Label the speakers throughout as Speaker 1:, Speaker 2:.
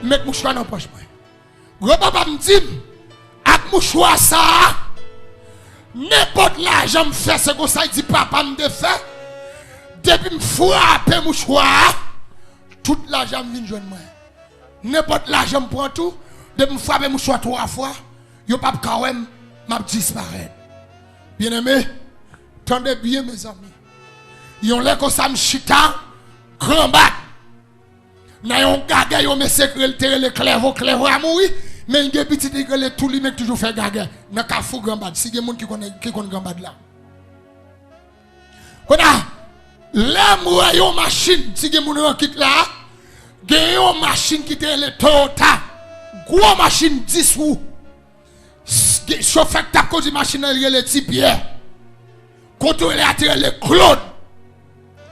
Speaker 1: mettre mouchoir dans la poche. Gros papa me dit, avec mouchoir ça, n'importe l'argent me fait, c'est comme ça, il dit papa me fait. Depuis me frapper mouchoir, tout l'argent vient joindre moi. N'importe l'argent me prend tout, depuis me frapper mouchoir 3 fois, yo pas quand même m'a disparaître. Bien aimé, tendez bien mes amis. Yon lè comme ça me chita, grand bat. Na yon gaga yon me secret le clairvaux à mourir, mais il y a petit que tout lui mec toujours fait gaga. N'a ka fou grand bat, si gen moun qui connaît grand bat là. Kona l'amour yon machine, si gen moun yon quitte là, gen yon machine qui te le Toyota. Gros machine 10 roues. Chauffeur tap ko di machine le ti Pierre. Contrôler attirer le Claude.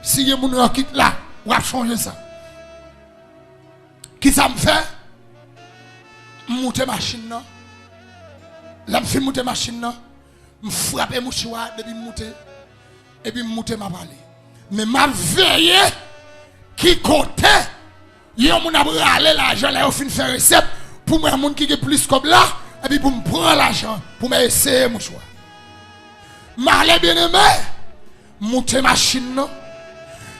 Speaker 1: Si gen moun yon quitte là, ou a changer ça. Qui ça me fait? Monter machine là. Là me fait monter machine là. Me frapper mouchoir depuis monter et puis monter ma parler. Mais m'a veillé qui côté yon moun a râler l'argent là au fin faire recette pour moi moun qui est plus comme là et puis pour me prendre l'argent pour m'essayer mouchoir. M'aller bien aimé monter machine là.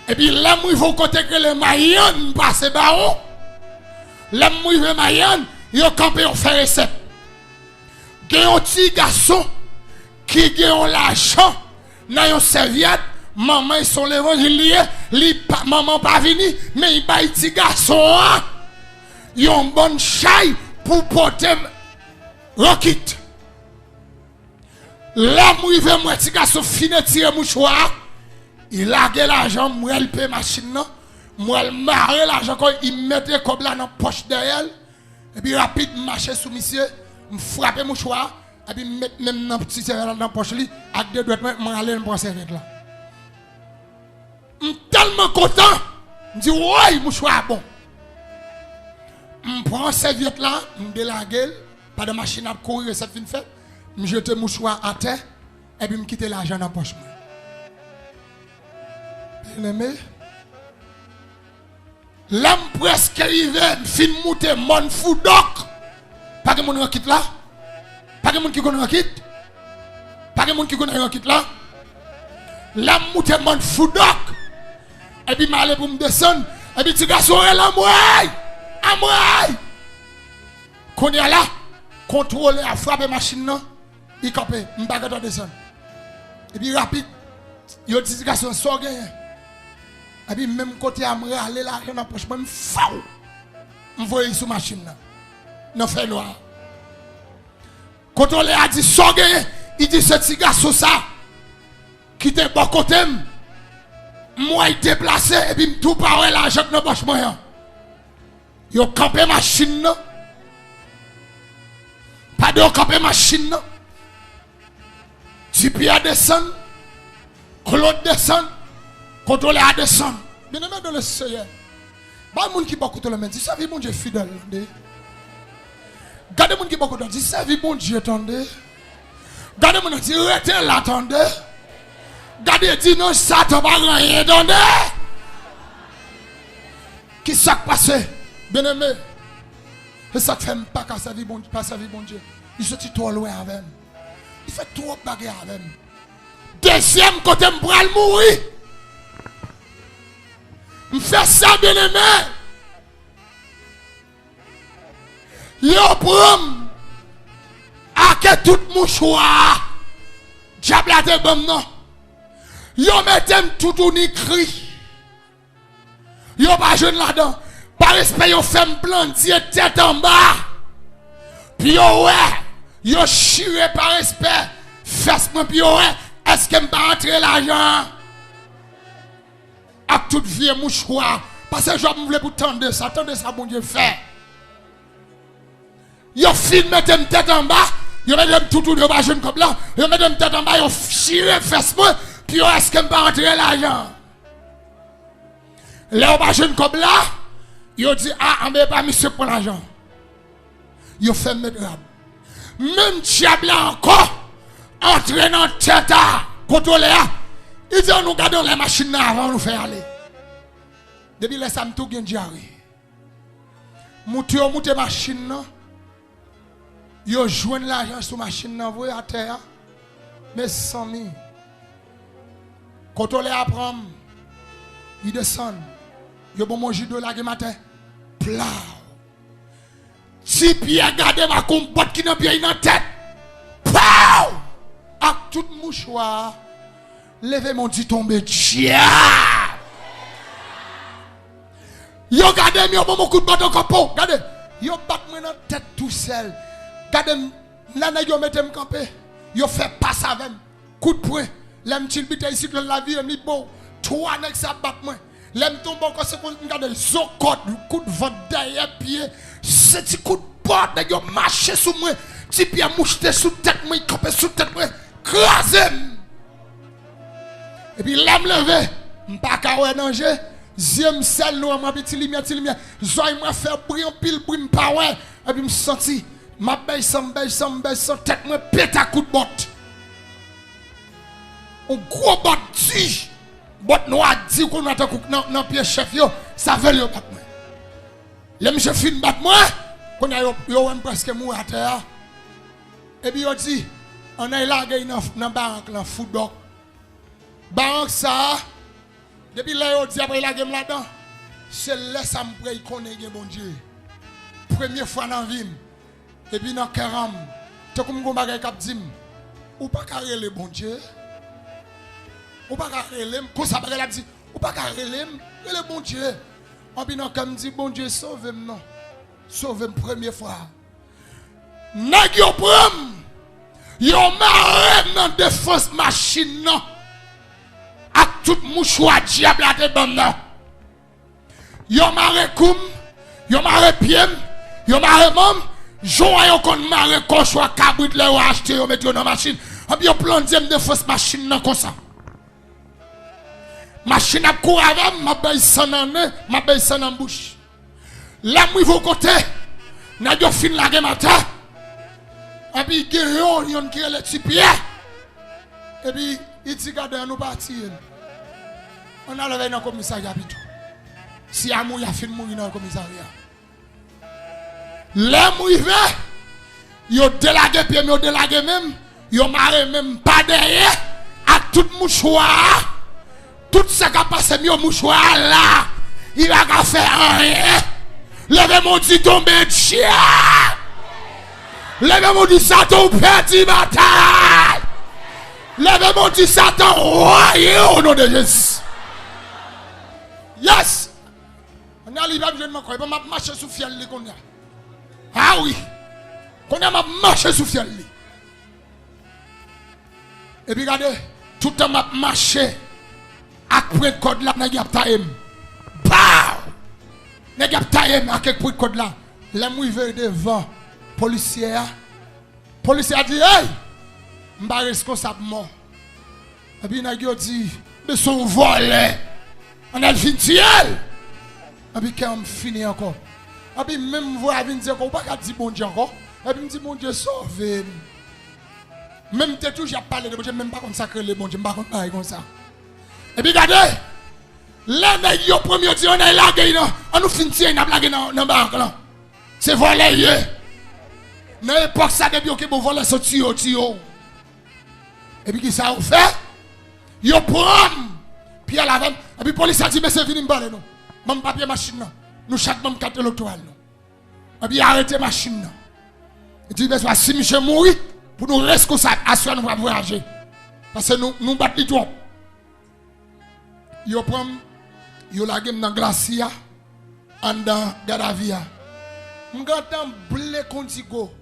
Speaker 1: Et puis là moi il faut côté que le maillon passe baron. Là moi il veut maillon, yo campé on fait recette. Gen un petit garçon qui gagne l'argent dans une serviette. Maman ils sont l'évangile, maman pas venu, mais il baille petit garçon, il a une bonne chaille pour porter roquette. Là, moi, il veut moi petit garçon finir tirer mouchoir, il a l'argent, moi, il paye machine, moi, il marre l'argent, quand il mettait comme là dans la poche derrière, et puis rapide, marcher sous monsieur, me frapper mouchoir, et puis mettre même dans petit serviette dans la poche, avec deux doigts, moi, aller prendre serviette là. Je suis tellement content. Je dis, ouais, mouchoir bon. Je prends serviette là, je délague, pas de machine à courir, ça fin fait. Je jette mouchoir à terre, et puis je quitte l'argent dans la poche. Bien aimé. L'homme presque arrivé, je fin monter mon foudoc. Pas de monde qui quitte là. Pas de monde qui connaît quitte. Pas de monde qui connaît quitte là. L'homme monter mon foudoc. Et puis, je vais pour me descendre. Et puis, tu garçon, elle a moi. À moi. Quand il y a là, contrôler, à frapper la machine, il campe. Je ne vais pas descendre. Et puis, rapide, il y a des garçons qui sont gagnés. Et puis, même côté, je vais aller là, je vais poche, je vais fou. Je vais voir sur la machine. Non, fait noir. Contrôler a dit, sont gagnés. Il dit, ce petit garçon, ça, qui était bon côté. Moi, il déplacé et puis tout parle l'argent dans la poche. Il a campé machine. Pas de campé machine. Tipi a descend. Claude descend. Contrôler a descend. Bien aimé dans le Seigneur. Pas de monde qui beaucoup de le mettre. Ça vit mon Dieu fidèle. Gardez mon qui beaucoup de dire ça vit mon Dieu attendez. Gardez mon dit restez là attendez. Gardez dit non ça t'as pas rien attendez. Qui s'est passé? Bien aimé. Et ça fait pas qu'à sa vie bon pas sa vie bon Dieu. Il sortit trop loin avec. Il fait trop de bagarre avec. Deuxième côté me bral mourir. Me fait ça bien aimé. Yo prom à que tout mouchoir. Diable a te bon non. Yo mettem tout ni cri. Yo pas jeune là-dedans. Par respect yo fait plantier tête en bas. Puis yo ouais, yo chiré par respect. Fesse moi puis yo ouais, est-ce que m'pa entrer l'argent? À toute vieux mouchoir parce que je voulais pour tendre ça bon Dieu fait. Yo filme tête en bas, yo mettem tout yo pas jeune comme là, yo mettem tête en bas, yo chiré fesse moi. Puis est-ce que m'pa entrer l'argent? Là on pas jeune comme là. Yo dit ah on pas monsieur pour l'argent. Yo fait mettre rab. Même diable encore entrer dans tête à contrôler. Il dit nous gardons les machines avant nous faire aller. Depuis là ça me tout gain diarrhée. Monte machine nan. Yo joine l'argent sur machine nan voye à terre. Mais 100 000. Quand on les apprend, ils descendent. Yo bon manger de la matin. Plau. Si Pierre garde ma compote qui n'a bien dans tête. Pau! Avec tout mouchoir. Levez mon dit tomber. Diable! Yo gade mi bon coup de bâton capot. Gade. Yo bat moi dans tête tout seul. Gade là yo mette me camper. Yo fait passe avec coup de poing. L'aime til bite ici de la vie mi bon. Trois nèg ça bat moi. L'aime tombe encore c'est pour regarder zokot coup de vent derrière pied. C'est petit coup de porte nèg yo marcher sous moi. Ti pied moucheté sous tête moi, camper sous tête moi. Crasé. Et puis l'aime levé. M'pas ka ouais danger. Ziem sel nous m'a petit lumière zoy m'a fait briller pile brille pas ouais et puis me senti m'a baisse sans tête moi pète à coup de botte un gros botte tige botte noir dit qu'on attend dans pied chef yo ça veut le battre moi les monsieur fin battre moi qu'on a yo presque mourir à terre et puis yo dit on a largué dans banque dans football banque ça. Depuis là, on dit après la game là-dedans, c'est là ça me prête qu'on ait bon Dieu. Première fois dans la vie, et puis dans le cœur, tu comme un bagage qui dit, ou pas carrer le bon Dieu, ou pas carrer le, comme ça, bagage dit, ou pas carrer le bon Dieu. En puis dans le cœur, dit, bon Dieu, sauve-moi, non. Sauve-moi première fois. Nèg yo prom, yo marre dans défense machine, non. Tout mouchoir diable à te bon non. Yo mare koum, yo mare piem, yo mare mom, joa yo kon mare kochwa kabrit le ou acheter yo mettre dans machine. Et puis yo plonge de fausse machine nan comme ça. Machine a couru avec ma baisse sans nez, ma baisse sans bouche. Là moi vos côté, n'a yo fin la matin. Et puis yon qui est le petit pied. Et puis il dit garde nous partir. On a levé dans le commissariat. Si amour a fait mourir dans le commissariat. Les mouillés, ils ont délagué, puis ils ont délagué même. Ils ont marré même pas derrière. À tout mouchoir. Tout ce qui a passé au mouchoir là. Il a fait rien. Levez mon dit tomber de chien. Levez mon dit Satan perdu bataille. Levez mon dit Satan royé au nom de Jésus. Yes! On a l'hiver, je ne m'en crois pas, je marche sous fiel. Ah oui! On a marché sous fiel. Et puis regardez, tout le temps m'a marché après le code là, n'a pas taillé. Bah! N'a pas taillé avec le code là. Là, moi, je vais devant policier. Policier a dit, hey! Je suis responsable mort. Et puis, il a dit, mais son volé. On a fini elle. Et puis quand on finit encore. Et puis même voix vient dire qu'on pas dire bon Dieu encore. Et puis me dit bon Dieu sauve. Même t'es toujours parlé de bon Dieu même pas consacrer le bon Dieu pas comme ça. Et puis regardez. Là yo premier dit on est là on nous finit on a blagué dans banque là. C'est volé. Dans l'époque ça depuis que bon voler sorti tio. Et puis qui ça fait? Yo prend puis à la vente, et puis la police a dit, mais c'est fini, m'balé nous. Même papier machine, nous chaque même carte électorale. Et puis arrêtez machine. Et puis, si monsieur mourit, pour nous responsables, assurer nous pas voyager. Parce que nous battons les tout. Yo prend, yo la game dans glacia, en dans Gadavia. M'gardant blé contigo.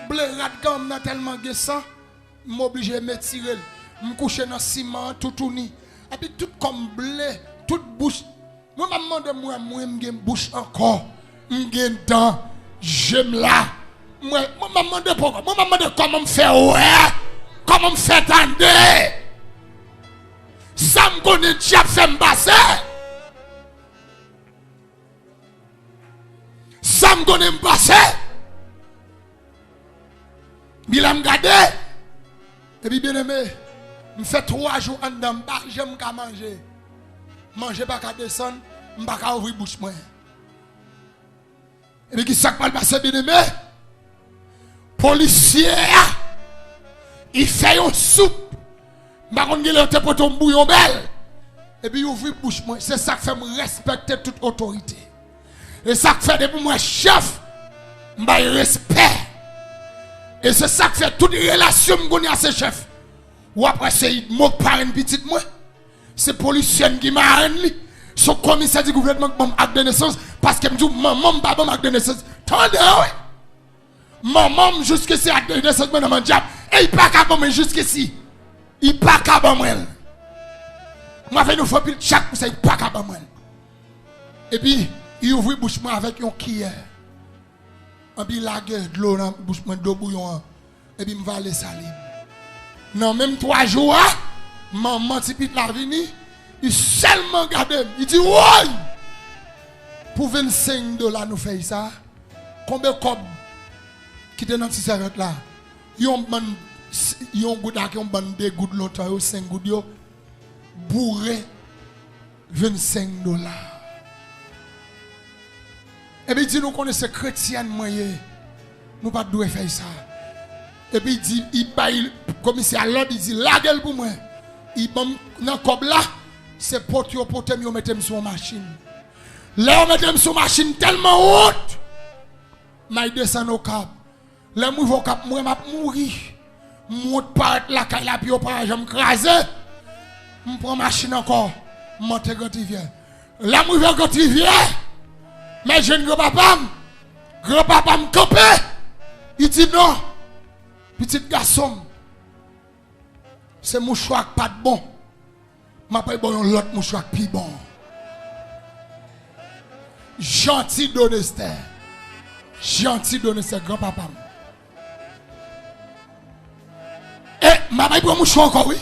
Speaker 1: Blé rat comme tellement guessant, m'obligé de me tirer. Je couche dans le ciment, tout tourné. Et puis tout comme blé, toute bouche. Moi, je me demande, moi, j'ai une bouche encore. J'ai un dent. J'aime là. Moi, je me demande pourquoi. Moi, je me demande comment me faire ouais. Comment me faire tendre. Ça me connaît, diable fait me passer. Ça me connaît me passer. Il a me gardé. Et puis, bien aimé. Je fais 3 jours en dedans, je ne peux pas manger. Manger pas qu'à descendre, je ne peux pas ouvrir bouche. Et puis qui ça va passer bien aimé? Policier, il fait une soupe. Par contre, il a pour ton bouillon belle. Et puis il ouvre la bouche. C'est ça qui fait me respecter toute autorité. Et ça qui fait depuis moi chef, je respect. Et c'est ça qui fait toute relation que j'ai avec ce chef. Ou après, c'est moi qui parle une petite moi. C'est policier qui m'a rendu. Son commissaire du gouvernement qui m'a acte de naissance. Parce que je me dis, maman, papa m'a acte de naissance. Tendez, oui. Maman, jusqu'ici, acte de naissance, dans mon diable. Et il pas capable, mais jusqu'ici. Il pas capable, moi. Moi, je fais une chaque fois, il pas capable, moi. Et puis, il ouvre la bouche avec un cuillère. Et puis, il a de l'eau dans la bouche, de bouillon. Et puis, il va aller salir. Non, même 3 jours, maman, si pite la vini, il seulement regarde. Il dit, ouais! Pour $25, nous faisons ça. Combien de cobs qui étaient dans cette serviette là? Ils ont goutte qui ont bandé gouttes longtemps, 5 gouttes, bourré $25. Et puis il dit, nous connaissons chrétiens moyens. Nous ne pouvons pas faire ça. Et puis il dit, il baille, commissaire l'autre, il dit, la gueule pour moi. Il dans le cob là, c'est pour que vous mettez sur une machine. Là, on mettez sur une machine tellement haute. Mais il descend au cap. Là, je vais au cap, moi, je vais mourir. Je vais par la caille là, puis je vais me craser. Je prends la machine encore. Je monte à Grand-Rivière. Là, je vais à Grand-Rivière. Mais je ne grand-papa me campe. Il dit non. Petit garçon, c'est mouchoir pas de bon. Je vais bon l'autre mouchoir plus bon. Gentil d'honnêteté. Gentil d'honnêteté, grand-papa. Et je vais prendre mouchoir encore, oui.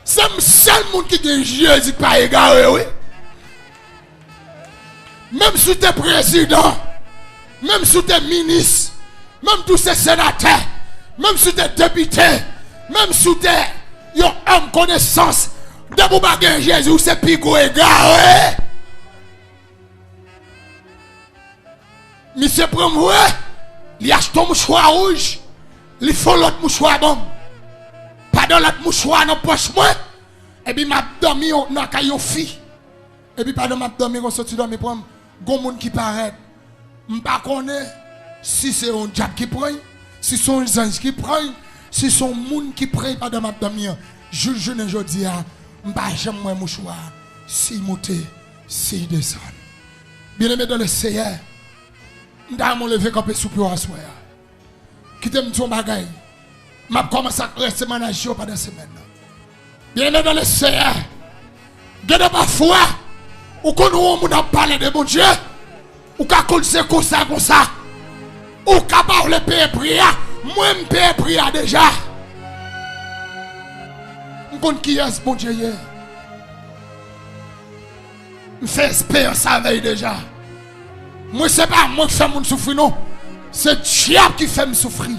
Speaker 1: C'est le seul monde qui a Jésus pas égaré, oui. Même si tu es président, même si tu es ministre, même tous ces sénateurs, même si tu es député, même si tu es un homme connaissance, de vous baguer Jésus, c'est pico égaré. Monsieur prend moi, il achète un mouchoir rouge, il faut l'autre mouchoir bon. Pas dans l'autre mouchoir dans poche moi, et puis m'a dormi dans caillou fille. Et puis pas dans m'a dormi quand sorti dormi pour gon moun qui paraît. M'pa connaît si c'est un diable qui prend, si c'est un ange qui prend, si c'est un moun qui prend pas dans m'a dormi. Je ne jodi a m'pa jamais moi mouchoir si monter, si descend. Bien-aimé dans le Seigneur, m'ta mon lever camper sous pied à soir. Quitte m'ton bagay. M'a commencé à rester manager pendant semaine. Bien-aimé dans le Seigneur, de parfois ou quand on a parlé de bon Dieu, ou quand on sait comme ça, ou quand on le paye prière, moi je paye prière déjà. Je connais qui est ce bon Dieu hier. Je fais espérance avec déjà. Moi, ce n'est pas moi qui fais mon souffrir, non. C'est Dieu qui fait me souffrir.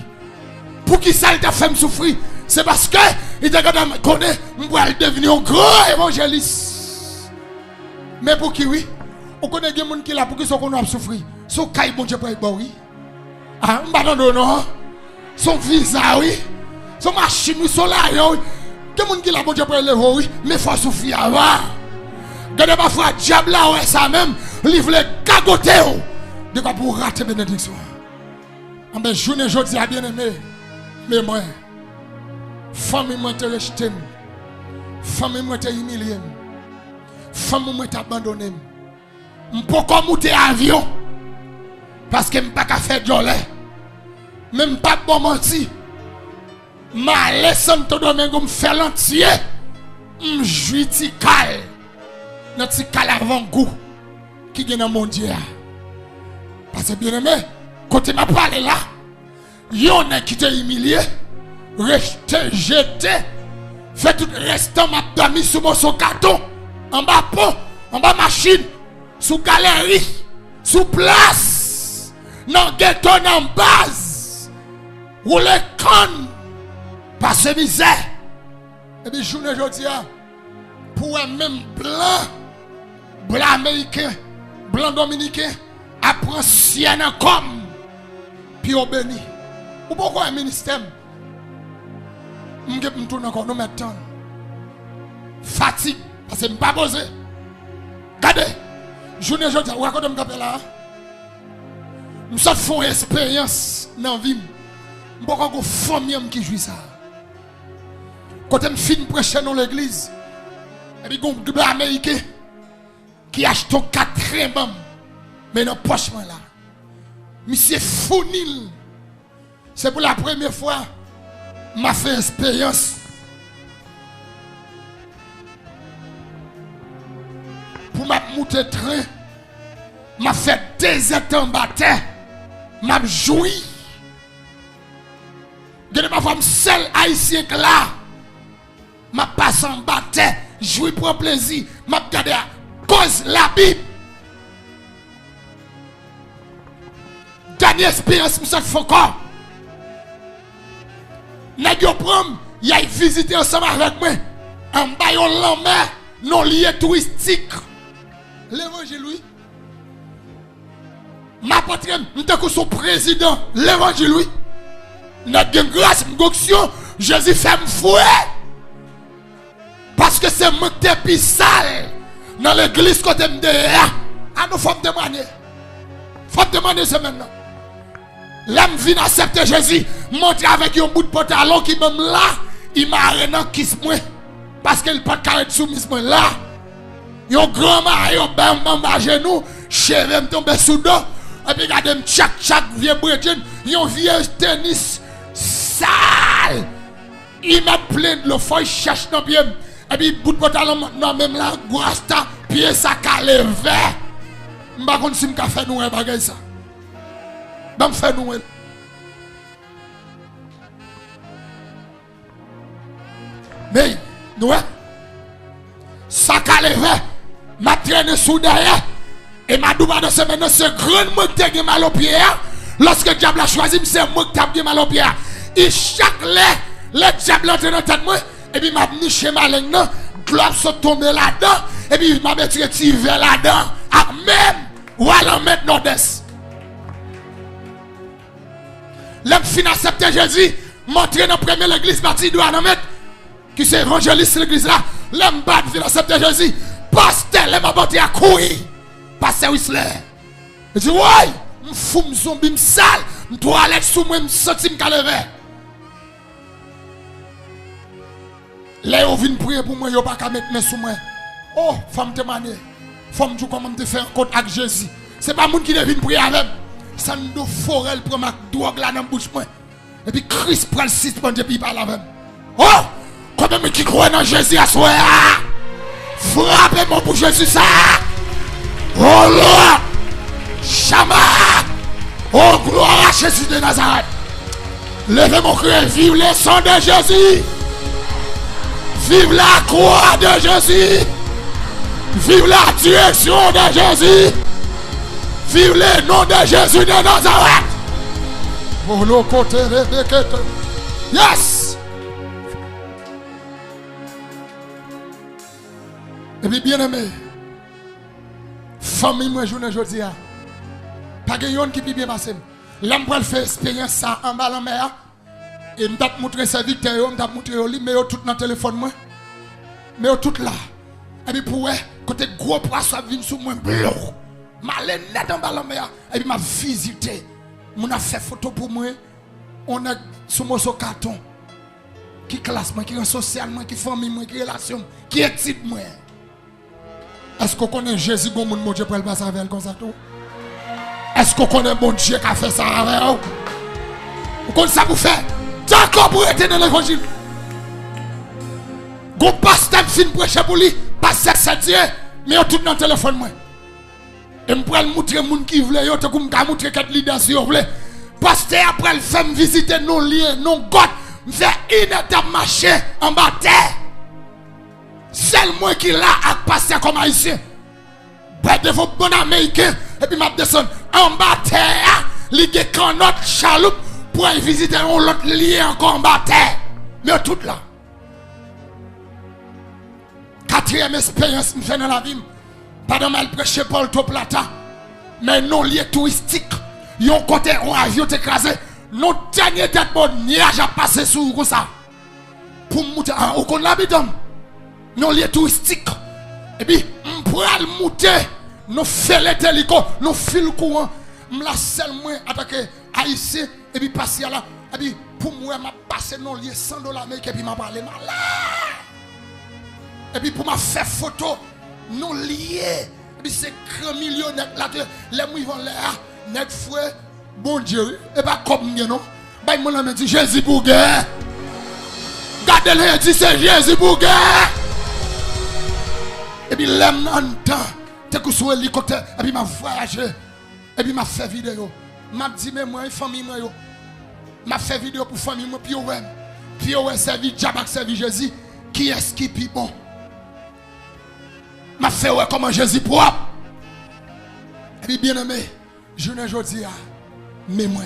Speaker 1: Pour qui ça il t'a fait me souffrir? C'est parce que il t'a connaît, je vais devenir un grand évangéliste. Mais pour qui oui? On connaît des gens qui là pour qui sont qu'on a souffrir. Son caille bon Dieu pour être bon oui. Ah, non. Son visa oui. Son machine oui, son l'avion oui. Des gens qui là bon Dieu pour être oui, mais faut souffrir avant. Gardez parfois diable là ouais ça même, livre les cagoter de quoi pour rater bénédiction. En ben journée jodi a bien aimé. Mais moi famille moi te rejeté. Famille moi te humilié. Femme moi t'abandonné. M'po comme monter avion parce que m'pas qu'à faire jolé. Même pas bon menti. Ma laisse Santo Domingo me faire l'entier. M'jouit ti cal. Dans ti cal avant goût qui gagne dans mon Dieu. Parce que bien aimé, quand m'a parlé là, y'en a qui t'a humilié, resté jeté, fait tout restant m'a dormi sous mon carton. En bas pont, en bas machine, sous galerie, sous place, dans ghetto, dans base, où les connes passent misère. Et puis, journée aujourd'hui, pour un même blanc américain, blanc dominicain, Apprends sien comme. Puis on béni. Ou pourquoi un ministère? Je tourne encore, nous mettons. Fatigue, parce que je ne pas posé. Regardez, je ne sais pas, vous racontez là. Je fais une expérience dans la vie. Je ne sais pas famille qui joue ça. Quand je finis de prêcher dans l'église, et puis il y a un Américain qui achète 4 bambes, mais dans le poche là. Monsieur Founil, c'est pour la première fois que m'a fait expérience. Pour m'a monter train, m'a fait 2 ans en bataille, m'a joui. Je ne pas seul haïtien là. M'a passe en bataille, joui pour plaisir, m'a regardé à cause la Bible. Dernière expérience, monsieur Foucault. Nèg yo prom, y a visité ensemble avec moi. En bas yon l'enmer, non lié touristique. L'évangile oui. Ma patronne, m'te son président, l'évangile oui. Nèg gen grâce m'goction, Jésus fait m'fouer. Parce que c'est moi qui t'ai pis sale dans l'église côté m'de. Ah nous faut me demander. Faut me demander c'est maintenant. L'homme vient accepter Jésus, monter avec un bout de pantalon qui même là, il m'a arrêté kiss moi. Parce qu'il pas de carré soumise moi là. Yon grand mari, yon bam bam à genoux, cheveux me tomber sous dos. Et puis regardez me tchak vieux bretien, yon vieux tennis sale. Il m'a plein de l'eau, il cherche dans pied. Et puis bout de pantalon non même là, goasta, pied ça calé vert. M'pa konn si m'ka fait nous un bagay ça. Bam fait nous. Mais nous ça calé vert, m'a traîné sous derrière et m'a douba de semaine c'est grand moi qui t'ai mal au pied. Lorsque le diable a choisi, c'est moi qui t'ai mal au pied. Et chaque le diable entre dans tête moi et puis m'a niché ma langue non, globe sont tombé là-dedans et puis m'a mettre vers là-dedans. Ah même voilà mettre nord-est. L'homme fin accepter Jésus, montrer dans la première église bâtie de mettre qui c'est évangéliste l'église là. L'homme bat fin accepter Jésus. Pasteur, l'homme a battu à courir. Pasteur Whistler. Il dit, ouais, je fous un zombie sale, je dois aller sous moi, je sens que je lever. Là, on vient prier pour moi, il n'y a pas qu'à mettre mes sous moi. Oh, femme te maner. Femme, tu comment te faire un compte avec Jésus. Ce n'est pas monde qui vient prier avec. Ça nous forel pour ma drogue là dans la bouche. Et puis Christ prend le 6 points et puis il parle avec. Oh, quand même qui croit dans Jésus à soi. Frappez-moi pour Jésus ça. Oh Lord. Chama. Oh gloire à Jésus de Nazareth. Levez mon cœur, vive le sang de Jésus. Vive la croix de Jésus. Vive la direction de Jésus. Vive le nom de Jésus de Nazareth. Oh le côté yes. Et puis bien aimé, famille moi journée aujourd'hui, pas de qui bien passé. L'homme pour faire expérience ça en bas en mer. Et m't'a montré sa victoire, m't'a montré au lit, mais tout dans le téléphone moi. Mais tout là. Et puis pour côté gros poisson vient sur moi blanc. Malé net en bas en mer. Et puis m'a visité. On a fait photo pour moi. On a sur mon carton. Qui classe moi, qui est social moi, qui famille moi, qui relation, qui éthique moi. Est-ce qu'on connaît Jésus comme mon Dieu pour le passer avec comme ça tout? Est-ce qu'on connaît mon Dieu qui a fait ça avec vous? Vous connaissez ça pour faire? D'accord pour être dans l'évangile. Gon pasteur fin prêcher pour lui, pasteur c'est Dieu, mais yo tout dans le téléphone moi. Et me pral montrer moun qui veut yo te comme ka montrer quatre leaders si yo veut. Pasteur après le fait me visiter non lieu, non God, me faire une étape marcher en bas terre. Seul moi qui là avec pasteur comme haïtien. Bref de vos bons américains et puis m'a descendre en bas terre, li gen kan notre chaloupe pour aller visiter un autre lieu encore en bas terre. Mais tout là. Quatrième expérience me fait dans la vie. Pendant mal prêcher Paul Toplata. Mais non lieu touristique. Yon côté un avion écrasé. Non dernier tête bon nuage a passé sur comme ça. Pour monter au con l'habitant. Non lieu touristique. Et puis on pourra monter. Nous fait les télécoms, nous fil courant. La seule moi attaquer haïtien et puis passer là. Et puis pour moi m'a passé non lieu $100 et puis m'a parlé mal. Et puis pour m'a faire photo non lié. Et puis c'est grand millionnaire là les mouillons là, net frère bon Dieu et pas comme non. Bah moi là me dit Jésus pour guerre. Gardez-le dit c'est Jésus pour guerre. Et puis l'aime entend t'es que sur l'hélicoptère et puis m'a voyagé et puis m'a fait vidéo. M'a dit mais moi famille moi yo. M'a fait vidéo pour famille moi puis ouais servi diable servi Jésus qui est-ce qui puis bon. M'a fait ouais comment Jésus propre. Et puis bien aimé, je ne jodi a mais moi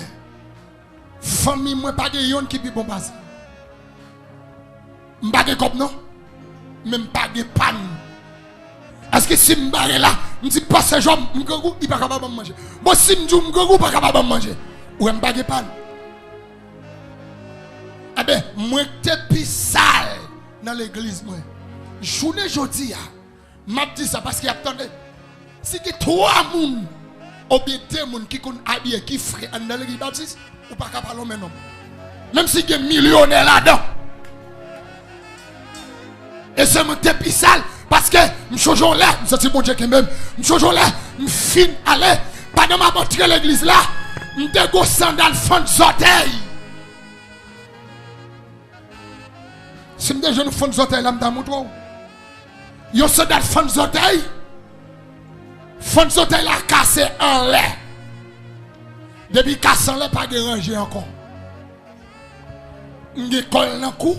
Speaker 1: famille moi pas de yon qui puis bon passe. M'pa de cop non, même pas de panne. Est-ce que si m'barre là, m'dis pas ce jour m'gongou il pas capable de manger. Bon si m'dou m'gongou pas capable de manger. Ou m'pa de panne. Eh ben moi t'es plus sale dans l'église moi. Journée jodi a m'a dit ça parce qu'il attendait. Si que 3 moun ou bien 2 moun qui kon habillé qui frère dans l'église baptiste ou pas capable de même. Même si il y a millionnaire là-dedans. Et c'est mon t'es plus sale. Parce que je suis toujours là, je suis bon Dieu quand même. Je suis toujours là, je suis allé. Pendant ma montré l'église là, je suis go sandal fond d'orteil. Si je suis déjà fond d'orteil là, je suis montré. Je suis sandal fond d'orteil. Fond d'orteil là, cassé en l'air. Depuis cassé en l'air, pas dérangé encore. Je suis collé dans le cou.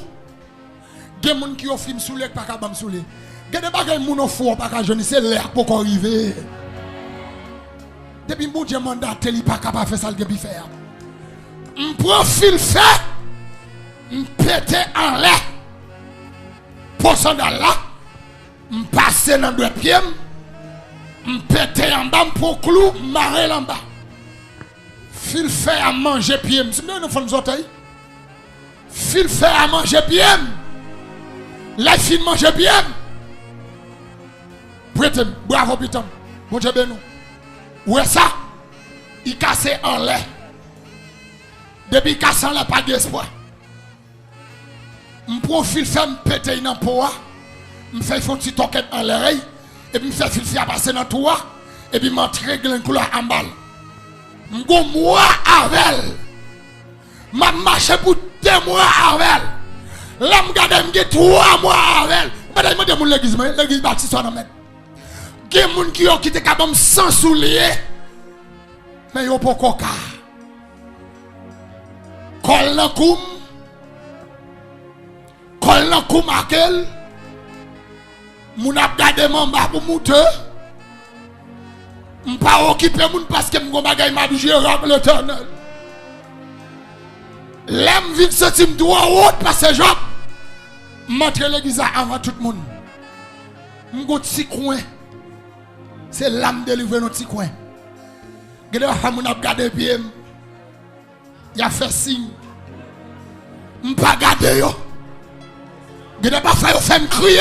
Speaker 1: Il y a des gens qui ont fait sous les pas capable sous les. Il y a des gens qui ont fait pas capable c'est l'air pour arriver. Depuis mon Dieu mandat il pas capable faire ça le bien faire. On profil fait on pété en l'air. Pour sandal là, on passe dans deux pieds, on pété en bas pour clou, marrer en bas. Fil fait à manger pied, c'est bien nous faisons nos orteils. Fil fait à manger pied. La fille mange bien. Prêtez, bravo putain. Bon Dieu ben nous. Ouais ça, il casse en l'air. Depuis casse en l'air, pas d'espoir. Je profile faire me péter dans le poids. Je fais un petit toquette en l'air. Et puis je fais fil faire passer dans le toit. Et puis je m'entraîne un couleur en balle. Je go moi avec. Je marche pour 2 mois avec. Là, je regarde 3 mois avec. Je demande à l'église baptiste. Il y a des gens qui ont quitté capable sans soulier. Mais ils n'ont pas coca. Kol nan koum. Kol nan koum akel. Moun ap gade mamba pour monter. M'pa occupé moun parce que m'gon bagay m'a dit rap l'Éternel. L'aime vite sorti m'doit haute parce que job. M'entre l'église avant tout le monde. M'gon petit coin. C'est l'âme délivrer notre petit coin. Gade pa moun ap gade pied. Y a fait signe. M'pa gade yo. Gade pa fa yo fait m'crier.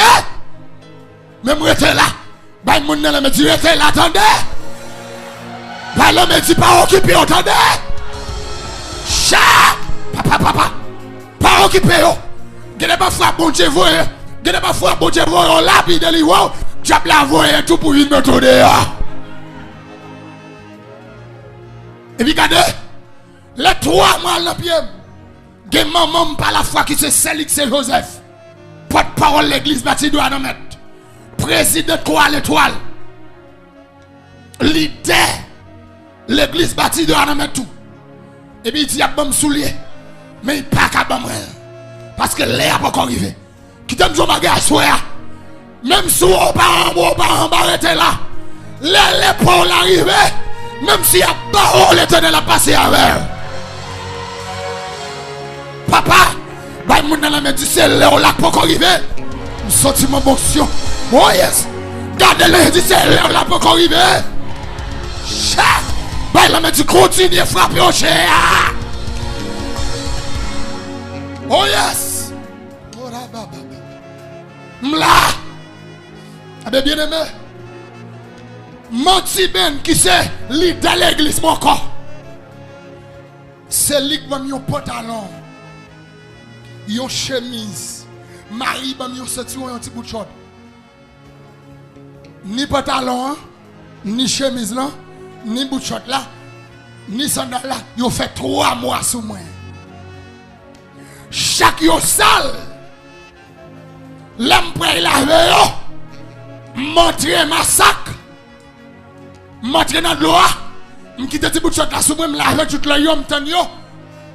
Speaker 1: Mais moi j'étais là. Bah moun nan me dit j'étais là attendez. Bah l'homme me dit pas occupé attendez. Cha papa. Pas occupé yo. Gade pas foi bon Dieu voye. Gade pas foi bon Dieu voye là puis deli wow. Diable la voye tout pour une méthode là. Et puis regardez, les 3 mois dans pied, des maman par la foi qui c'est Célix et Joseph, porte-parole l'église bâtie de Anamet, président quoi l'étoile, leader l'église bâtie de Anamet tout. Et puis il dit à bon soulier, mais il pas qu'à bon parce que l'air pas encore arrivé. Qui t'aime jouer bagage soir, même si on pas arrêter là, l'épaule arrivé. Même si y a parole l'Éternel a passé avec. Papa, bah mon nan me dit c'est là là pour arriver. Me sorti mon boxion. Oh yes. Gardez-le dit c'est là là pour arriver. Bah, il a dit continue à frapper au cher. Oh yes. Oh là, m'la. Ah bien aimé. Menti ben qui c'est lit dans l'église mon corps. C'est lui qui m'a mis un pantalon. Une chemise. Marie m'a mis un ceinture et un petit bout de short. Ni pantalon, hein? Ni chemise là, ni bout de short là, ni sandal là. Ils ont fait 3 mois sous moi. Chaque yo sale. L'homme prêt laver yo. Montrer ma sac. Montrer dans l'eau. Je quitte petit bout de short là sous moi, me laver tout le yo, me tendre yo.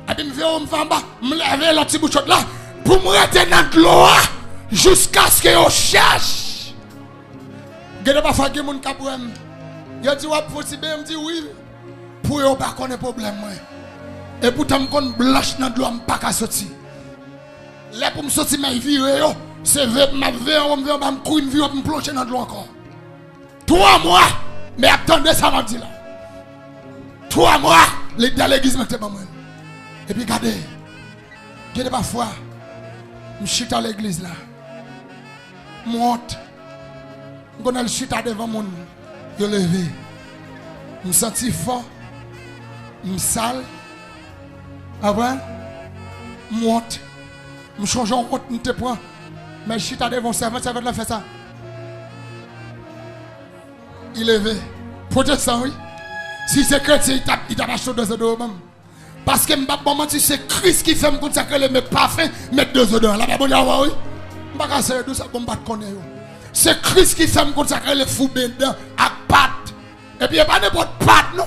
Speaker 1: Et puis me faire me faire en bas, me laver le petit bout de short là pour me rester dans l'eau jusqu'à ce que yo cherche. Gade pas faire que mon capouem. Yo dit ouais faut si bien me dit oui. Pour yo pas connaître problème moi. Et pourtant me connait blanche dans l'eau me pas ka sortir. Là pour me sortir ma vie yo, c'est vrai m'a ver on me courir me vie me plonger dans l'eau encore. 3 mois. Mais attendez ça m'a dit là. 3 mois les dans l'église mettait pas moi. Et puis regardez. Regardez parfois je chute à l'église là. Monte. Je connais le chute devant mon je levé. Je me sens fort. Je me sale. Après monte. Je change en route, je te prends. Mais je chute devant servant, servant l'a fait ça. Il levé. Protestant, oui. Si c'est chrétien, il t'a acheté 2 odeurs même. Parce que c'est Christ qui fait me consacrer le parfum, mettre 2 odeurs. Là, bon, oui. Je ne sais pas si c'est ça pour me battre. C'est Christ qui fait me consacrer le fou dedans à pâte. Et puis il n'y a pas n'importe pâte, non.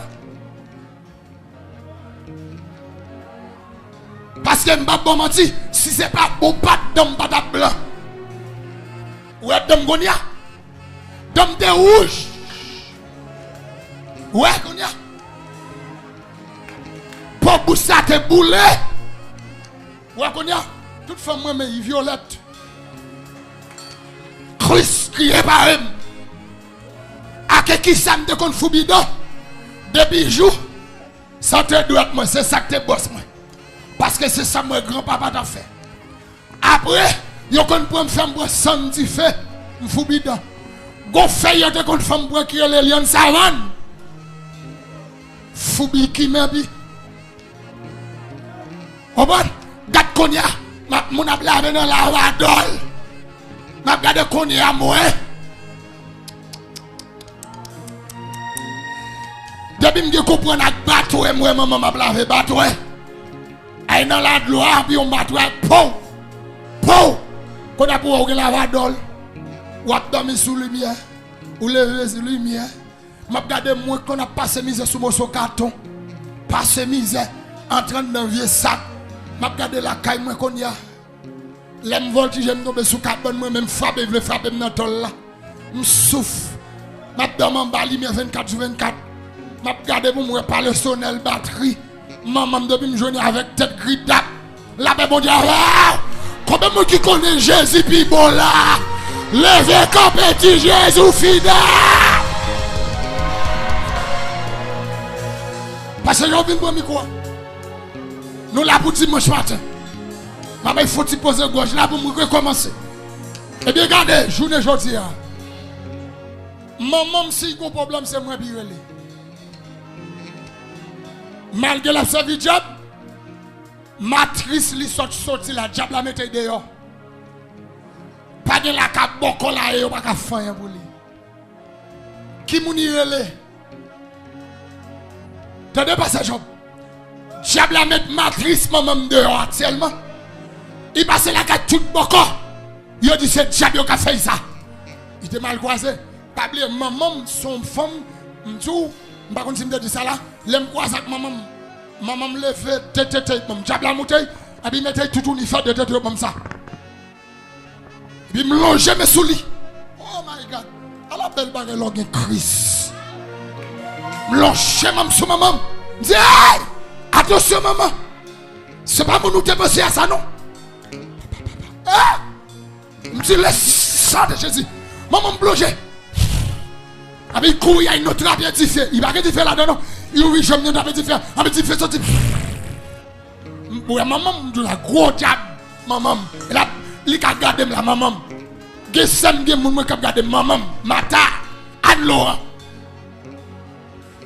Speaker 1: Parce que je ne sais pas si ce n'est pas bon pâte d'homme patate blanc. Ou est d'homme gonia. D'homme de rouge. Ouais, gonia. Pour bousser tes boulets. Ouais, gonia. Toute femme, moi, mais violette. Christ qui est par eux. À qui ça me déconne fou bidon. De bijoux. Ça te doit moi, c'est ça que te bosse moi. Parce que c'est ça mon grand-papa t'a fait. Après, yo kon prend femme pour senti fait, m'fou bidon. Go fait yo te kon femme pour qui les lions savane. Fou bi qui m'bi. O bon, gat konya, mon a lavé dans la wadol. M'a gade konya moi. Depuis me comprendre ak bateau et moi maman m'a lavé bateau. Aïe dans la gloire puis on bateau pou. Pou. Qu'on a pour la wadol. Ou a dormi sous lumière. Ou lever sous lumière. M'a gade moi qu'on a passé misère sous mon carton. Passé misère entrant dans vieux sac. M'a gade la caille moi qu'on y a. L'aime voltige me tomber sous carbone moi même frapper veut frapper dans tol là. Me souffle. M'a dormi en bas lumière 24/24. M'a gade pour moi par le sonnel batterie. Maman depuis me joindre avec tête gris d'ap. La bon Dieu. Combien de monde qui connaît Jésus puis bon là. Levez comme petit Jésus fidèle. Parce que j'ai envie de micro. Nous là pour dimanche matin. Maman il faut te poser gauche là pour me recommencer. Eh bien regardez, journée aujourd'hui. Maman si il y a un problème c'est moi qui relève. Malgré la servie diable, matrice li sorti la diable la mette dehors. Pas de la cap boko la et pas ka faire pour lui. Qui mouni relé? T'as pas ça job. Diable la mette matrice maman dehors actuellement. Il passe la cap tout boko. Il dit c'est diable qui a fait ça. Il était mal croisé. Pas oublier maman son femme m'tou par contre si me dit ça là, l'aime croise avec maman. Maman me lève tête maman diable la monter, et puis mettait tout une fait de tête comme ça. Et puis me longer mes sous lit. Oh my God. À la belle bagarre login Christ. Me longer maman sous maman. Dis attention maman. C'est pas mon nous te penser à ça non. Me dit laisse ça de Jésus. Maman me loger. Avec il y a une autre trappe qui fait. Il va pas faire là-dedans. Il oui, j'aime bien trappe qui fait. Avec qui fait sorti. Ouais, maman, de la gros diable. Maman, là, il a gardé la maman. Gessen gen moun qui a gardé maman, Mata, Anne-Laurent.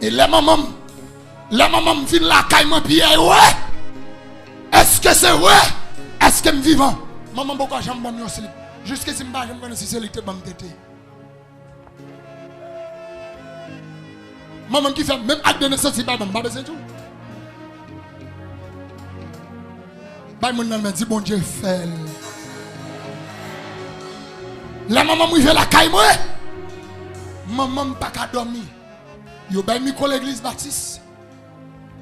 Speaker 1: Et la maman vient la caille moi puis ouais. Est-ce que c'est vrai? Est-ce que je suis vivant? Maman pourquoi j'aime bon yo slip. Jusqu'à si m'pa j'aime connaître si c'est l'été bam tété. Maman qui fait même acte de naissance pas bam pas besoin tout. Ba moun nan me dit bon Dieu fait. La maman m'a fait la caille moi. Maman pas qu'à dormir. Yo bay micro l'église baptiste.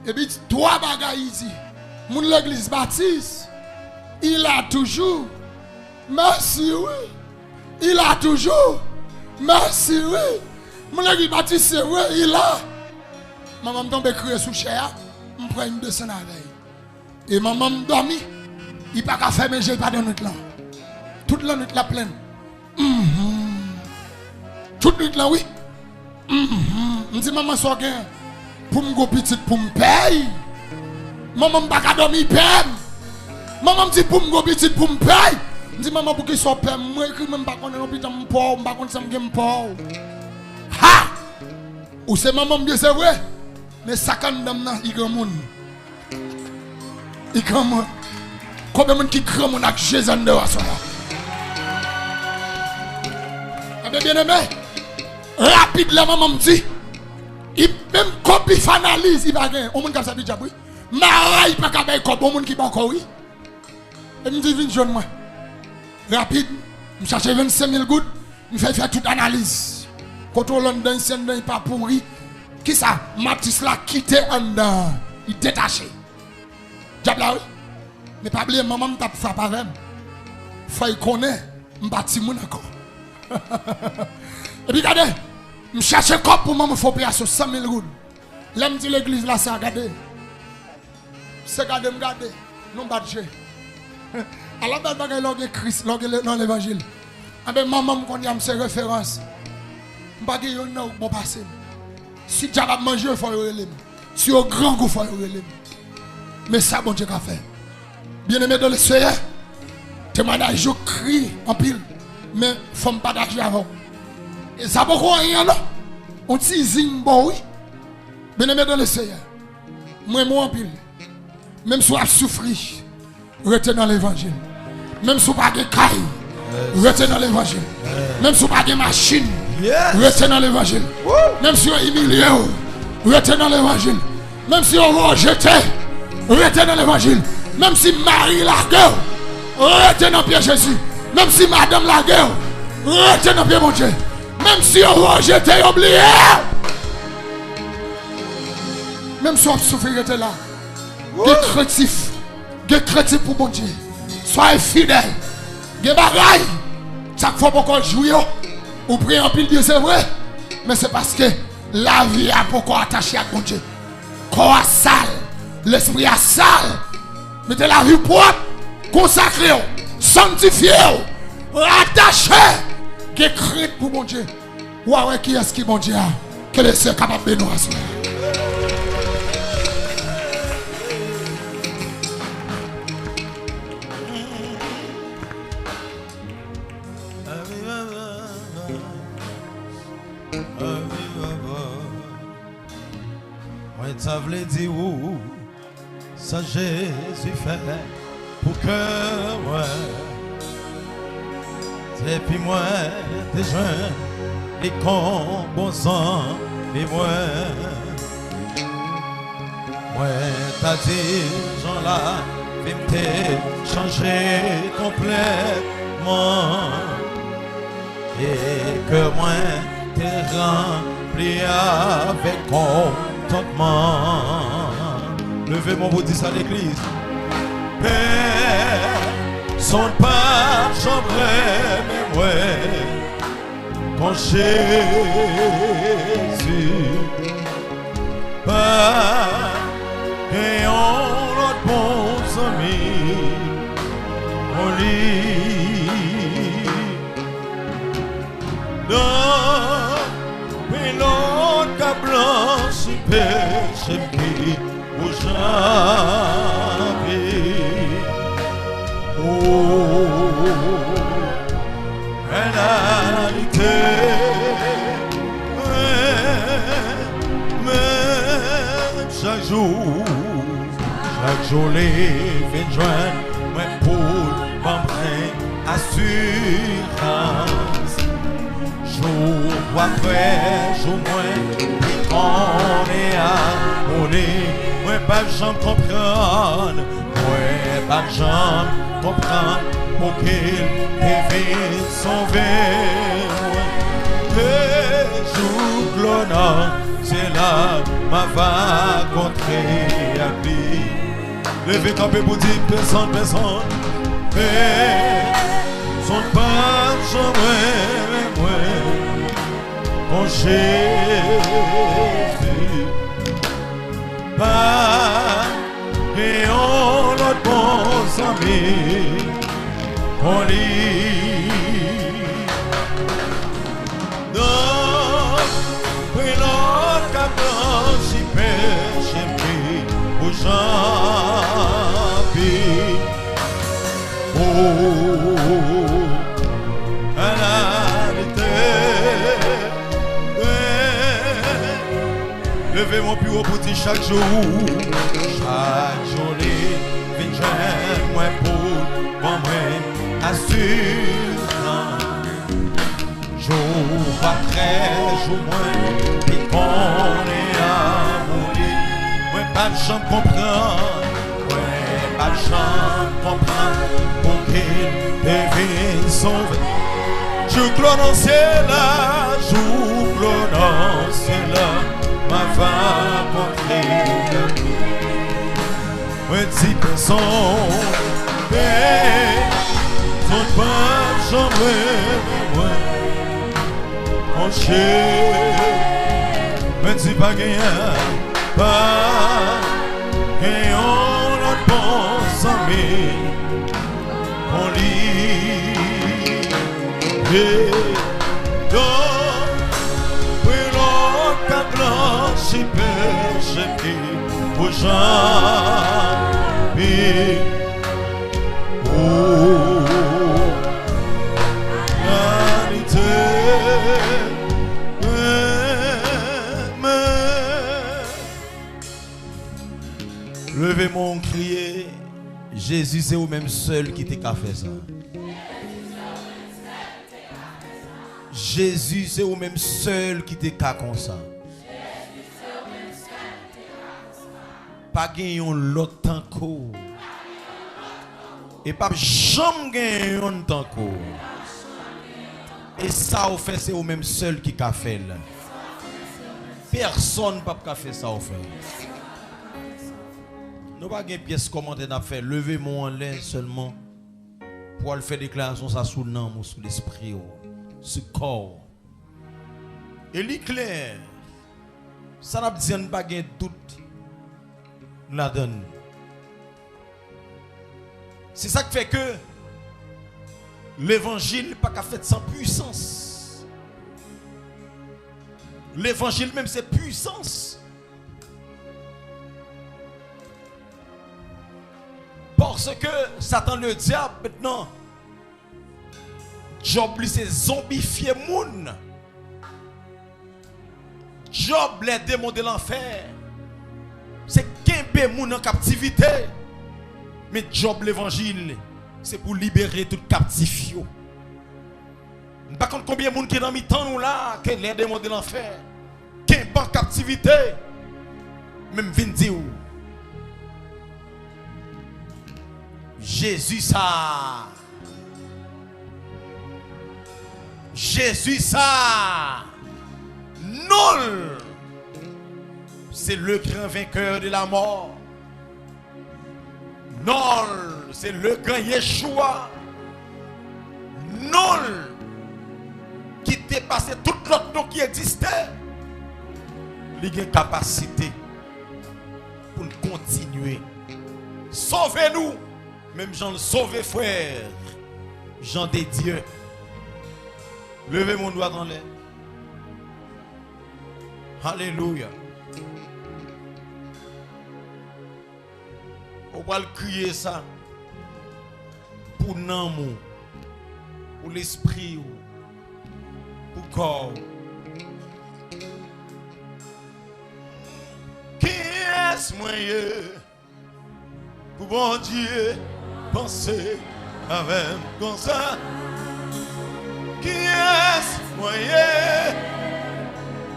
Speaker 1: Et puis trois bagages ici. Mon l'église baptiste, il a toujours merci oui. Il a toujours merci oui. Mon l'église baptiste c'est oui, il a. Maman me tombe crier sous chair, me prend une descend avec. Et maman me dormi. Il pas qu'à faire mais j'ai pas dans notre là. Toute la nuit la pleine. Toute nuit là oui. Me dit maman so gain pour me go petite pour me paye. Maman me pas dormir paye. Maman me dit pour me go petite pour me paye. Me dit maman pour qu'il soit paye moi écrit même pas connait hôpital me pauvre, pas connait ça me pauvre. Ha! Ou c'est maman bien c'est vrai. Mais ça quand dame nan il grand monde. Il grand monde. Combien de monde qui grand monde avec Jésus en dehors ça. Bien aimé, rapide la maman me dit, il même copie analyse, il va gagner. On monde qui a ça déjà oui. Mara il pas capable copie, on monde qui pas encore oui. Et me dit viens joindre moi. Rapide, me chercher 25 000 gouttes, me faire toute analyse. Contrôle d'ancien il pas pourri. Qui ça? Matis là quitté en dedans, il détaché. Diable là oui. Mais pas oublier maman me tape frappe avec. Faut il connaît, me bâti mon encore. Et puis regardez, je cherche un corps pour moi, il faut payer 100 000 gouttes. Là, je dis l'église là, c'est regardez. C'est regardez, regardez. Non, pas de jeu. Alors, je vais Christ dans l'évangile. Et maman me connaît ses références. Je ne vais pas bon passer. Si tu as mangé, il faut le relève. Si au grand goût, il faut le relève. Mais ça, bon Dieu, qu'a fait. Bien aimé dans le Seigneur, témoignage, je crie en pile. Mais il faut me partager avant. Et ça ne rien, non? On dit zing bon, oui. Bien aimé dans le Seigneur. Moi, en pile. Même si on souffre, restez dans l'évangile. Même si on n'a pas de caille, restez dans l'évangile. Même si on n'a pas de machine, restez dans l'évangile. Même si on est humilié, restez dans l'évangile. Même si on va rejeter, restez dans l'évangile. Même si Marie la gueule, restez dans Pierre Jésus. Même si madame la guerre, restez dans pied mon Dieu. Même si on rejette, oublié. Même si on souffre, restez là. Des chrétifs pour mon Dieu. Soyez fidèles. Des bagailles. Chaque fois qu'on joue, ou prie en pile Dieu, c'est vrai. Mais c'est parce que la vie a pourquoi attaché à mon Dieu. Corps sale, l'esprit a sale. Mettez la vie propre, consacrée. Sanctifié, rattaché, qui crie pour mon Dieu. Ou ouais, qui est-ce qui mon Dieu a? Que le Seigneur capable de nous assurer.
Speaker 2: Moi, ça voulait dire où ça Jésus fait. Pour que moi, et puis moi, des jeunes, les composants, et moi, t'as dit, gens-là, vais me changer complètement, et que moi, t'es rempli avec contentement. Levez-moi pour dire ça à l'église. Son pas j'aimerais mais ouais quand Jésus pas et on l'autre bon ami on lit dans Chaque jour, les fins de joindre, moi pour m'emprunter assurance. Jour après jour, on est abonné, moi pas de jambe comprendre, moi pas de jambe comprendre, pour qu'il devine sauver. Les jours glonnants, c'est là ma va contrer à lui. Levez campé pour dire personne, mais son pas jamais mon Jésus. Pas et on notre bon ami, on lit. Non, mais notre caplan si péché pour Jean-Pierre. Oh, à la levez mon plus haut petit chaque jour. Chaque jour, les vignes, moi pour moi, assurant. Jour après jour, moi, et qu'on est amoureux. Moi, pas de chambre comprendre. Moi, pas de chambre comprendre. Pour qu'il devine sauver. Je clone, c'est là. Je clone, c'est là. Ma femme montrer moi dis personne mais son pas jamais mon cher me dis pas gagnant pas et on a bon ami on lit et si péché pour Jean-Pierre. Oh, l'anité. Levez mon crier. Jésus, c'est vous même seul qui t'a fait ça. Jésus, c'est vous même seul qui t'a comme ça. Pas gagner l'autre temps qu'au. Et pas jamais gagner un temps qu'au. Et ça au fait c'est vous même seul qui a fait là. Personne pas fait ça au fait. Nous pas gagner pièce commandée n'a fait lever mon en l'air seulement pour le faire déclaration ça sous l'âme sous l'esprit ce corps. Et l'éclair ça n'a pas gagner doute. La donne. C'est ça qui fait que l'évangile n'est pas qu'à fait sans puissance. L'évangile même c'est puissance. Parce que Satan le diable maintenant, Job lui c'est zombifier moun. Job les démons de l'enfer. C'est qu'un moun en captivité. Mais Job l'évangile, c'est pour libérer tout captif. Par contre, combien de monde qui est dans le temps nous là, que les démons de l'enfer, qui est en captivité, même vient dire Jésus ça. Jésus ça. Nul. C'est le grand vainqueur de la mort. Nul, c'est le grand Yeshua. Nul, qui dépassait tout l'autre nom qui existait. Il a une capacité pour continuer. Sauvez-nous, même Jean le sauvé frère, Jean des dieux. Levez mon doigt dans l'air. Alléluia. On va le crier ça pour l'amour, pour l'esprit, pour le corps. Qui est-ce moyen pour bon Dieu penser avec comme ça? Qui est-ce moyen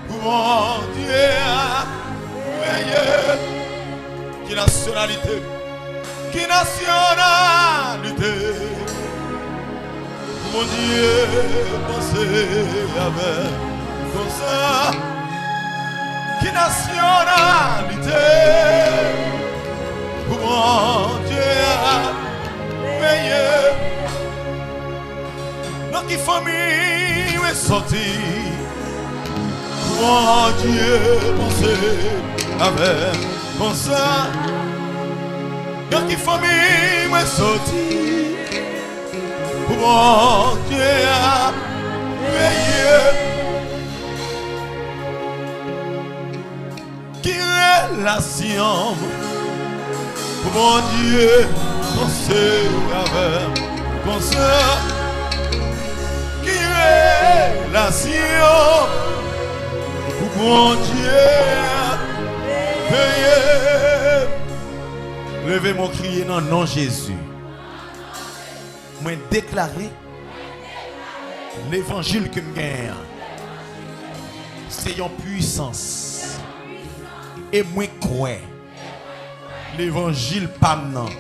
Speaker 2: pour mon Dieu meilleur? Qui nationalité? Qui nationalité? Pour mon Dieu penser avec comme ça? Qui nationalité? Pour mon Dieu meilleur? Dans qui famille est sorti? Mon Dieu penser avec comme ça? Dans qui famille est sorti? Mon Dieu meilleur? Qui relation? Mon Dieu penser avec comme ça? Relation pour mon Dieu veillez. Levez mon crier dans le nom de Jésus. Moi déclarer l'évangile que je gagne. C'est une puissance. Et moi crois. L'évangile pas maintenant.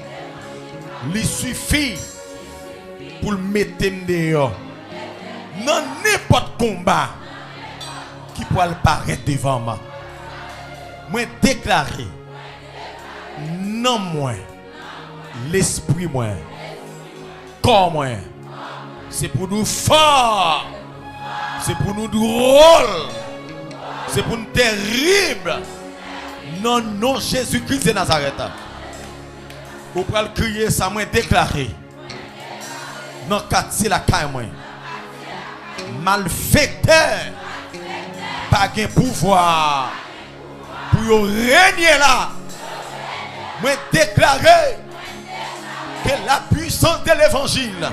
Speaker 2: Il suffit pour le mettre dehors. Dans n'importe combat qui pourra paraître devant moi. Moi déclarer non moi l'esprit moi corps moi c'est pour nous fort, c'est pour nous drôle, c'est pour nous terrible. Non non Jésus-Christ de Nazareth. Vous pouvez crier ça moi déclarer dans quartier la caille moi malfaiteur pas de pouvoir pour régner là. Moi déclarer que la puissance de l'évangile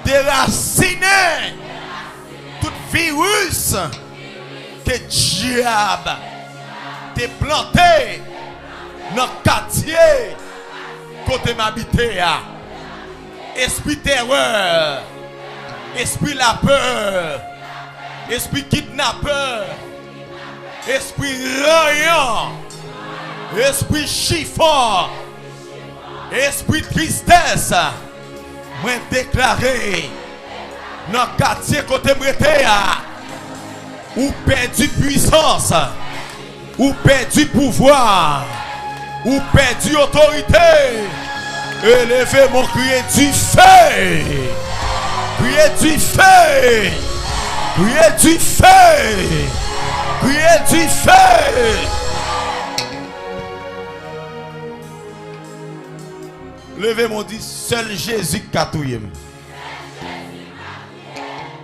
Speaker 2: déraciner tout virus que diable t'es planté dans le quartier côté m'habiter. Esprit terreur, esprit la peur, esprit kidnappeur, esprit raillant, esprit chiffon, esprit tristesse, moi déclaré dans le quartier côté m'rete ou perdu puissance, ou perdu pouvoir, ou perdu autorité. Élevez mon crier du feu. Criez du feu. Criez du feu. Criez du feu. Levez mon dit seul Jésus qui a tout.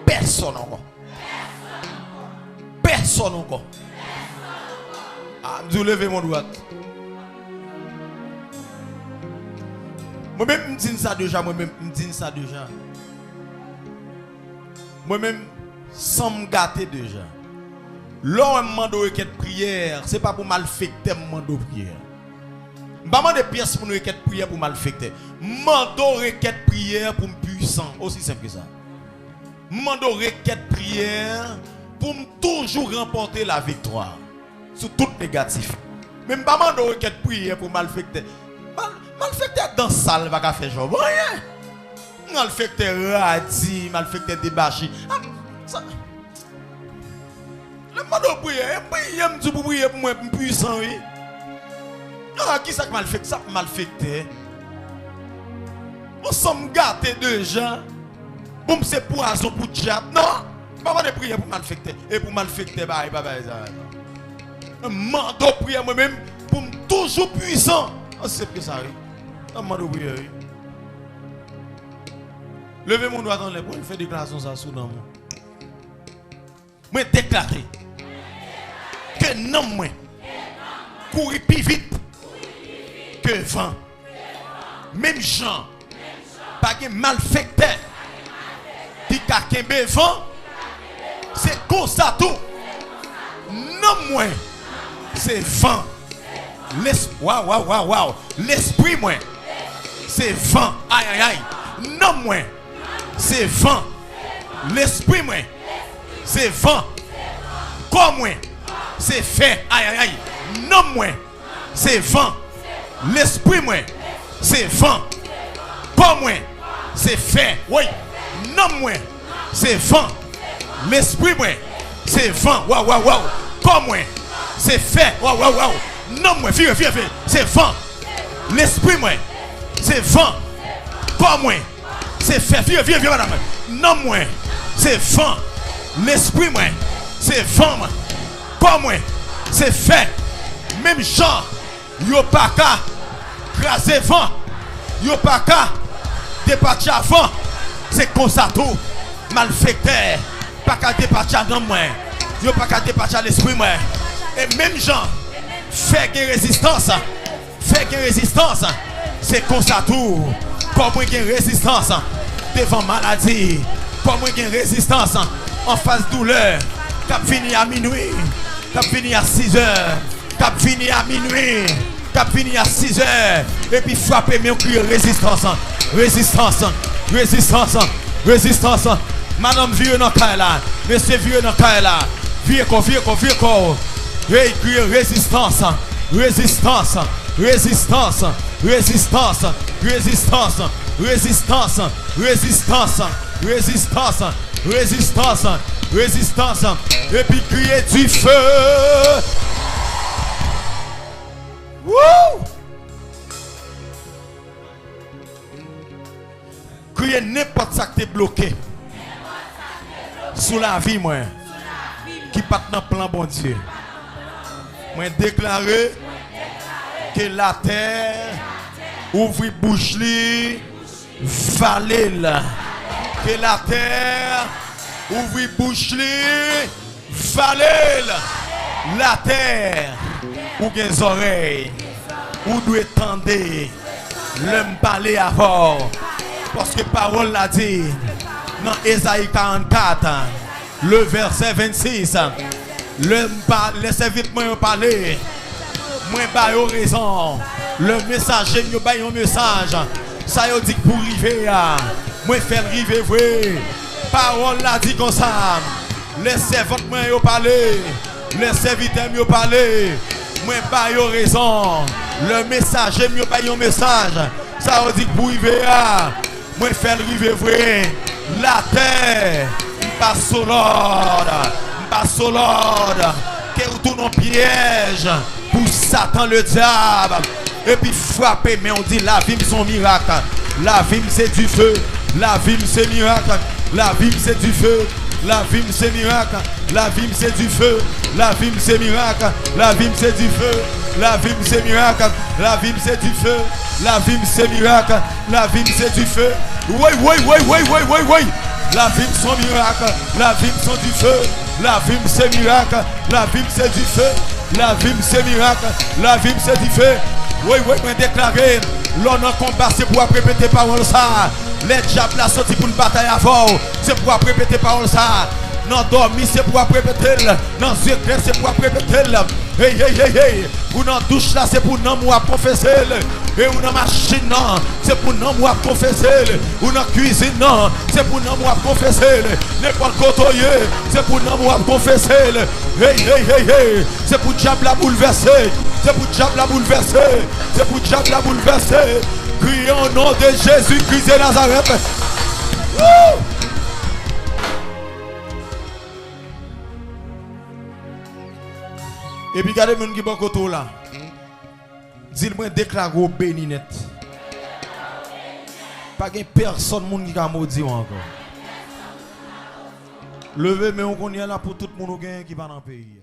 Speaker 2: Personne encore. Personne encore. Ah, je levez mon droit. Moi-même, je dis ça déjà. Moi-même, je dis ça déjà. Moi-même, sans me gâter déjà. L'on me demande de prière, ce n'est pas pour malfecter, me demande de prière. Je ne demande pas de pièces pour nous requête prière pour malfecter. Je demande requête prière pour me puissant. Aussi simple que ça. Je demande requête prière pour me toujours remporter la victoire sur tout négatif. Mais je ne demande pas requête prière pour malfecter. Malfecter dans la salle, va faire genre rien. Malfecter radis, malfecter débâché. Le monde prière, prier pour prier pour moi puissant oui. Ah qui ça malfecter ça malfecter. On sommes gâtés de gens. Bon c'est poison pour diable. Non, pas de prier pour malfecter et pour malfecter bye bye ça. Mando prier moi-même pour toujours puissant. C'est que ça oui. Mando prier oui. Levez mon doigt dans les bras, fait déclaration ça sous dans moi. Moi déclarer que non moi courir plus vite que vent. Même gens, pas de malfecteur qui a qu'un vent, c'est comme ça tout. Non, moins, c'est vent. Waouh. L'esprit, moi, c'est vent. Aïe. Non, moi, c'est vent. L'esprit, moi, c'est vent. Comme moi, c'est fait. Aïe. Non, moi, c'est vent. L'esprit, moi, c'est vent. Comme moi, c'est fait. Oui. Non, moi, c'est vent. L'esprit, moi, c'est vent. Waouh. Comme moi, c'est fait. Waouh. Non, moi, viens. C'est vent. L'esprit, moi, c'est vent. Comme moi, c'est fait. Viens, madame. Non, moi, c'est vent. L'esprit, moi, c'est vent. Comme moi, c'est fait. Même gens, yo pas qu'à craser vent. Yo pas qu'à départir avant. C'est comme ça tout. Malfecteur. Pas qu'à départir dans moi. Yo pas qu'à départir l'esprit moi. Et même gens, fait une résistance. C'est comme ça tout. Comment une résistance devant maladie. Comment une résistance en face douleur. Cap fini à minuit. Cap fini à 6 heures. Cap fini à minuit. Cap fini à 6 heures. Et puis frapper mais on crie résistance. Madame vieux dans le là. Monsieur vieux dans le là. Vieux corps. Et il crie résistance. Et puis crier du feu. Wouh! Crier n'importe ça qui est bloqué. Sous la vie, moi. Qui part dans le plan, bon Dieu. Moi déclarer que la terre ouvre bouche li, valé là. Que la terre ouvre bouche li, valé là. La terre ou des oreilles ou doit tendre l'homme parler avant parce que parole l'a dit dans Ésaïe 44 le verset 26 l'homme parle laissez vite moi parler moi ba yo raison le messager yo ba un message ça yo dit pour river moi faire river vrai parole l'a dit comme ça laissez votre moi yo parler les serviteurs me parler, moi pas yo raison. Le messager me pas un message. Ça veut dire pour river moi faire river vrai. La terre pas solide, que vous tourne en piège pour Satan le diable et puis frapper mais on dit la vie c'est un miracle. La vie c'est du feu, la vie c'est miracle, la vie c'est du feu. La vie c'est miracle, la vie c'est du feu, la vie c'est miracle, la vie c'est du feu, la vie c'est miracle, la vie c'est du feu, la vie c'est miracle, la vie c'est du feu. Oui. La vie c'est miracle, la vie c'est du feu, la vie c'est miracle, la vie c'est du feu, la vie c'est miracle, la vie c'est du feu. Oui, mais déclarer, l'on a combat, c'est pour répéter parole ça. Les diables la sorti pour une bataille avant, c'est pour répéter parole ça. Non dormi, c'est pour répéter. Non secret, c'est pour répéter. Hey. Ou dans douche là, c'est pour non moi confesser. Et ou dans machine non, c'est pour non moi confesser. Ou dans cuisine non, c'est pour non moi confesser. N'importe côté, c'est pour non moi confesser. Hey. C'est pour diable la bouleverser. C'est pour diable la bouleverser. C'est pour diable la bouleverser. Crions au nom de Jésus-Christ de Nazareth. Woo! Et puis regardez mon qui bon côté là. Dis-moi déclare au béni net. Pas de personne qui a maudit encore. Levez mais on connaît là pour tout le monde qui va dans le pays.